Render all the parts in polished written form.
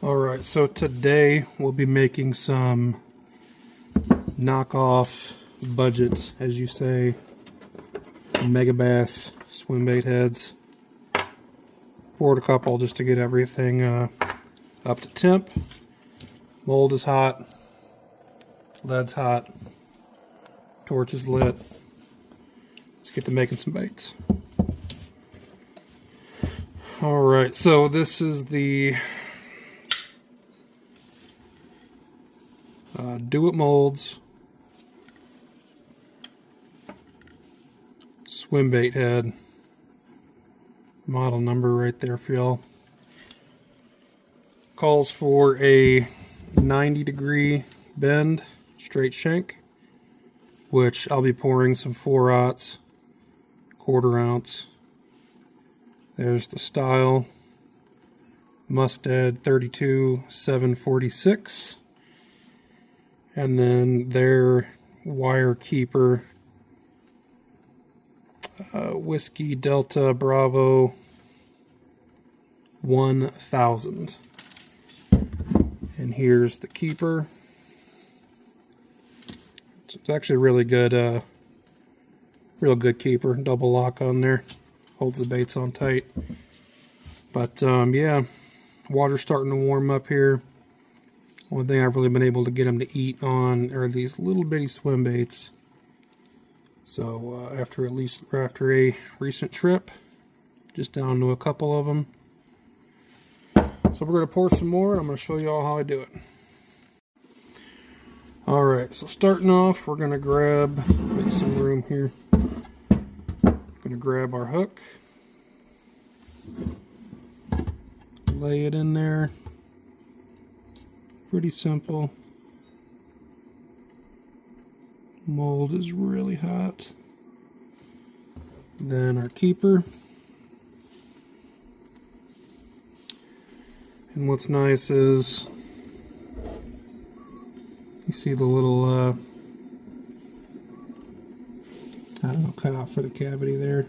Alright, so today we'll be making some knockoff budget, as you say, mega bass swim bait heads. Poured a couple just to get everything up to temp. Mold is hot, lead's hot, torch is lit. Let's get to making some baits. Alright, so this is the Doit molds swim bait head. Model number right there for y'all. Calls for a 90-degree bend, straight shank, which I'll be pouring some 4/0, 1/4 ounce. There's the style, Mustad 32-746. And then their wire keeper, Whiskey Delta Bravo 1000. And here's the keeper. It's actually really good, real good keeper. Double lock on there, holds the baits on tight. But yeah, water's starting to warm up here. One thing I've really been able to get them to eat on are these little bitty swim baits. So after a recent trip, just down to a couple of them. So we're going to pour some more, and I'm going to show you all how I do it. Alright, so starting off, we're going to make some room here. Going to grab our hook, lay it in there. Pretty simple. Mold is really hot. Then our keeper. And what's nice is you see the little I don't know, cut out for the cavity there.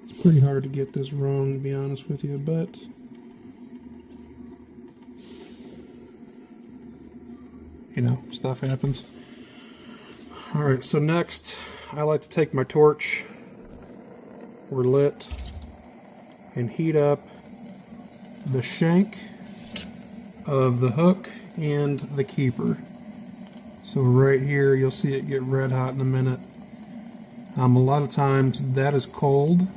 It's pretty hard to get this wrong, to be honest with you, but you know, stuff happens. Alright, so next I like to take my torch or lit and heat up the shank of the hook and the keeper. So right here you'll see it get red hot in a minute. A lot of times that is cold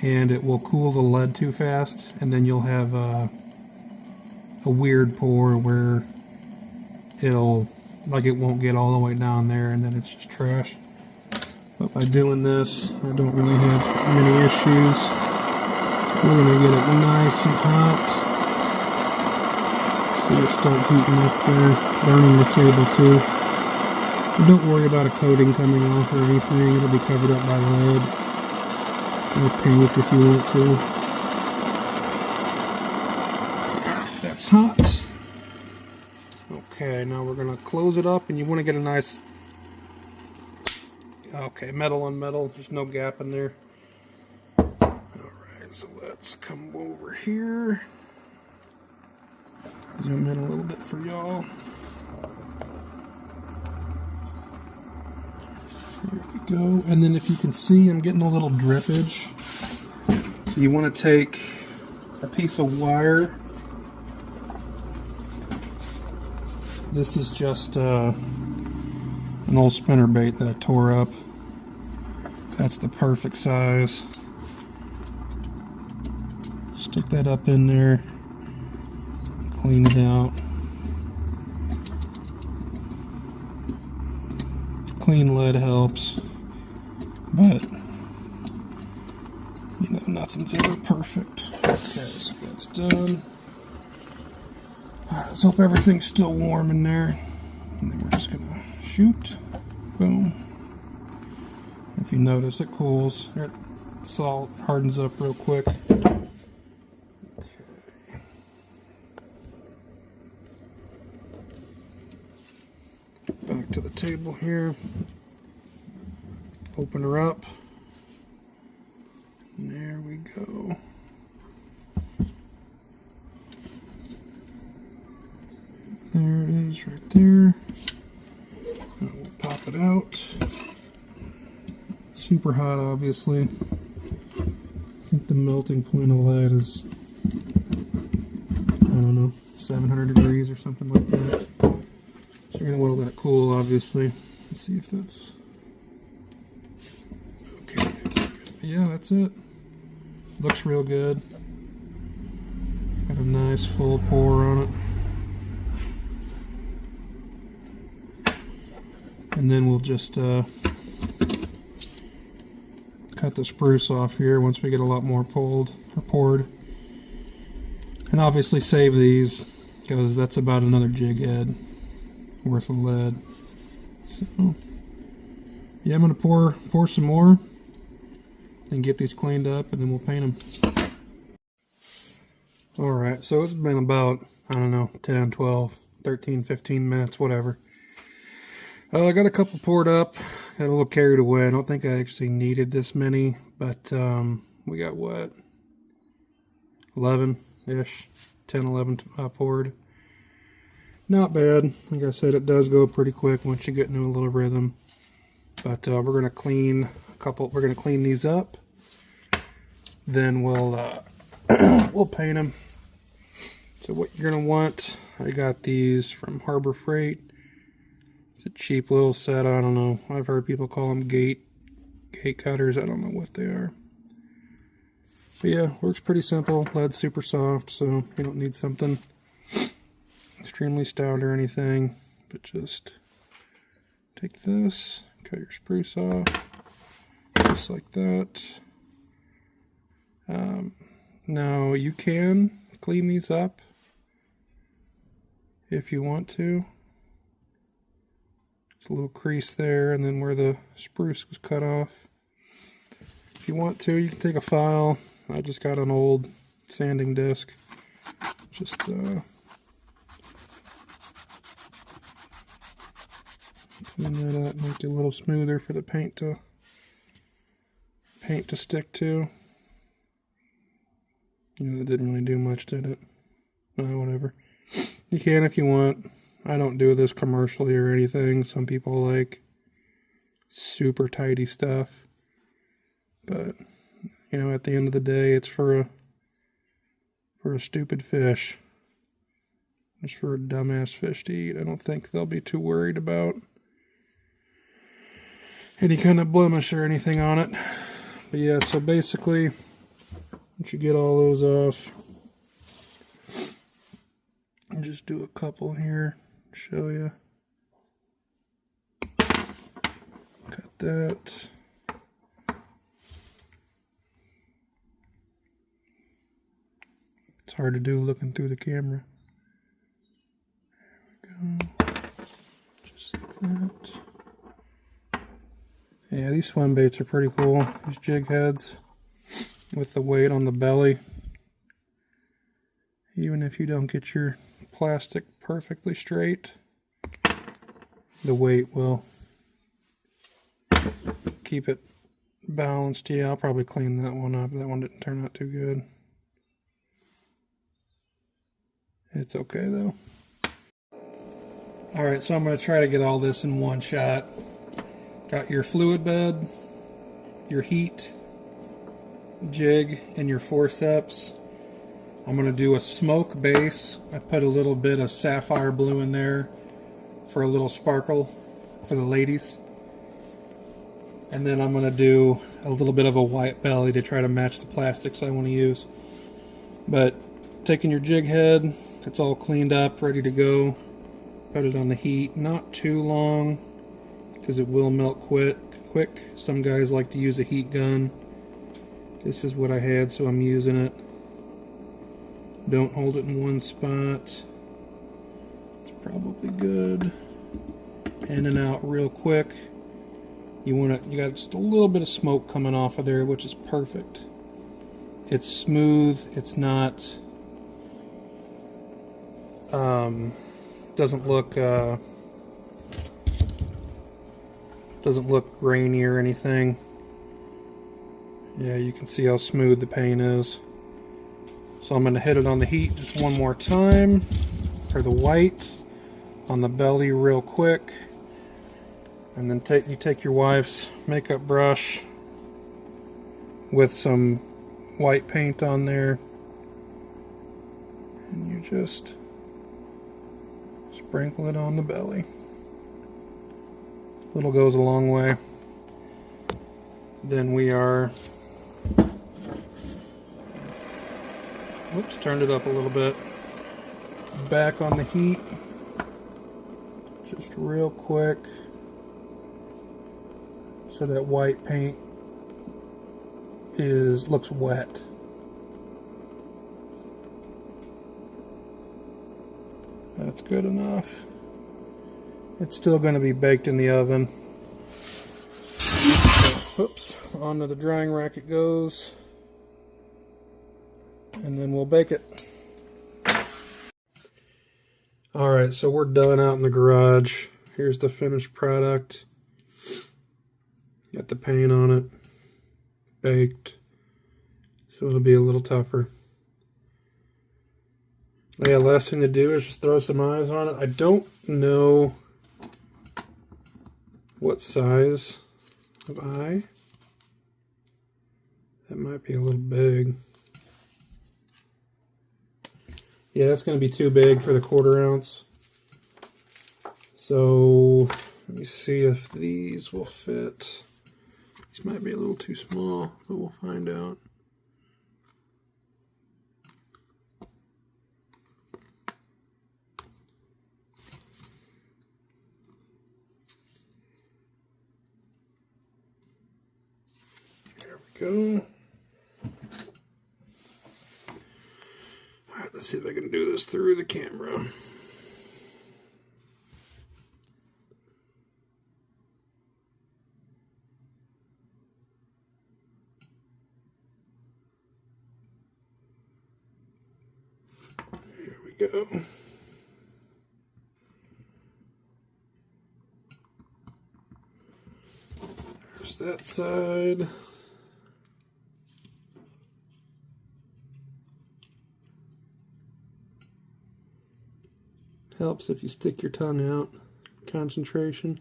and it will cool the lead too fast, and then you'll have a weird pour where it won't get all the way down there, and then it's just trash. But by doing this, I don't really have many issues. We're going to get it nice and hot. See it start heating up there, burning the table too. And don't worry about a coating coming off or anything. It'll be covered up by lead or paint if you want to. That's hot. Okay, now we're going to close it up, and you want to get a nice, okay, metal on metal, there's no gap in there. Alright, so let's come over here, zoom in a little bit for y'all. There we go, and then if you can see, I'm getting a little drippage. So you want to take a piece of wire. This is just an old spinner bait that I tore up. That's the perfect size. Stick that up in there, clean it out. Clean lead helps, but you know, nothing's ever perfect. Okay, so that's done. Alright, let's hope everything's still warm in there. And then we're just going to shoot. Boom. If you notice, it cools. That salt hardens up real quick. Okay. Back to the table here. Open her up. And there we go. There it is right there. And we'll pop it out. Super hot, obviously. I think the melting point of lead is, I don't know, 700 degrees or something like that. So you're going to want to let it cool, obviously. Let's see if that's... Okay. Yeah, that's it. Looks real good. Got a nice full pour on it. And then we'll just cut the spruce off here once we get a lot more pulled or poured. And obviously save these because that's about another jig head worth of lead. So yeah, I'm gonna pour some more and get these cleaned up, and then we'll paint them. Alright, so it's been about, I don't know, 10, 12, 13, 15 minutes, whatever. I got a couple poured up, got a little carried away. I don't think I actually needed this many, but we got what? 11-ish, 10, 11 poured. Not bad. Like I said, it does go pretty quick once you get into a little rhythm. But we're gonna clean a couple. We're gonna clean these up. Then we'll we'll paint them. So what you're gonna want? I got these from Harbor Freight. It's a cheap little set. I don't know. I've heard people call them gate cutters. I don't know what they are. But yeah, works pretty simple. Lead's super soft, so you don't need something extremely stout or anything. But just take this, cut your spruce off, just like that. Now you can clean these up if you want to. There's a little crease there, and then where the spruce was cut off. If you want to, you can take a file. I just got an old sanding disc. Just clean that up, make it a little smoother for the paint to stick to. That didn't really do much, did it? Whatever. You can if you want. I don't do this commercially or anything. Some people like super tidy stuff. But, you know, at the end of the day, it's for a stupid fish. Just for a dumbass fish to eat. I don't think they'll be too worried about any kind of blemish or anything on it. But yeah, so basically, once you get all those off, I'll just do a couple here, show you. Cut that. It's hard to do looking through the camera. There we go. Just like that. Yeah, these swim baits are pretty cool. These jig heads with the weight on the belly. Even if you don't get your plastic perfectly straight, the weight will keep it balanced. Yeah, I'll probably clean that one up. That one didn't turn out too good. It's okay though. Alright, so I'm going to try to get all this in one shot. Got your fluid bed, your heat, jig, and your forceps. I'm going to do a smoke base. I put a little bit of sapphire blue in there for a little sparkle for the ladies. And then I'm going to do a little bit of a white belly to try to match the plastics I want to use. But taking your jig head, it's all cleaned up, ready to go. Put it on the heat, not too long, because it will melt quick. Some guys like to use a heat gun. This is what I had, so I'm using it. Don't hold it in one spot. It's probably good. In and out real quick. You got just a little bit of smoke coming off of there, which is perfect. It's smooth. It's not. Doesn't look grainy or anything. Yeah, you can see how smooth the paint is. So I'm going to hit it on the heat just one more time for the white. on the belly real quick, and then you take your wife's makeup brush with some white paint on there, and you just sprinkle it on the belly. Little goes a long way. Then we are, whoops, turned it up a little bit. Back on the heat, just real quick, so that white paint looks wet. That's good enough. It's still going to be baked in the oven. Whoops, onto the drying rack it goes, and then we'll bake it. Alright, so we're done out in the garage. Here's the finished product. Got the paint on it, baked, so it'll be a little tougher. Yeah, last thing to do is just throw some eyes on it. I don't know what size of eye. That might be a little big. Yeah, that's going to be too big for the 1/4 ounce. So let me see if these will fit. These might be a little too small, but we'll find out. There we go. All right, let's see if I can do this through the camera. Here we go. There's that side. Helps if you stick your tongue out. Concentration.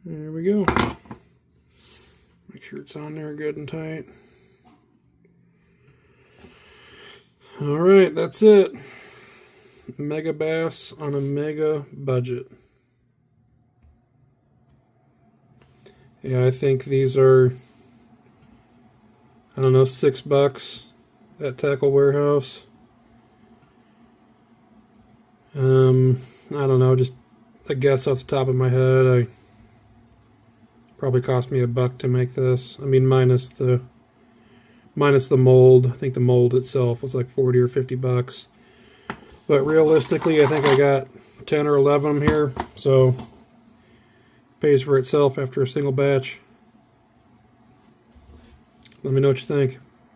There we go. Make sure it's on there good and tight. Alright, that's it. Mega bass on a mega budget. Yeah, I think these are, I don't know, $6 at Tackle Warehouse. I don't know, just a guess off the top of my head. Probably cost me $1 to make this. I mean, minus the mold. I think the mold itself was like 40 or 50 bucks. But realistically, I think I got 10 or 11 of them here, so it pays for itself after a single batch. Let me know what you think.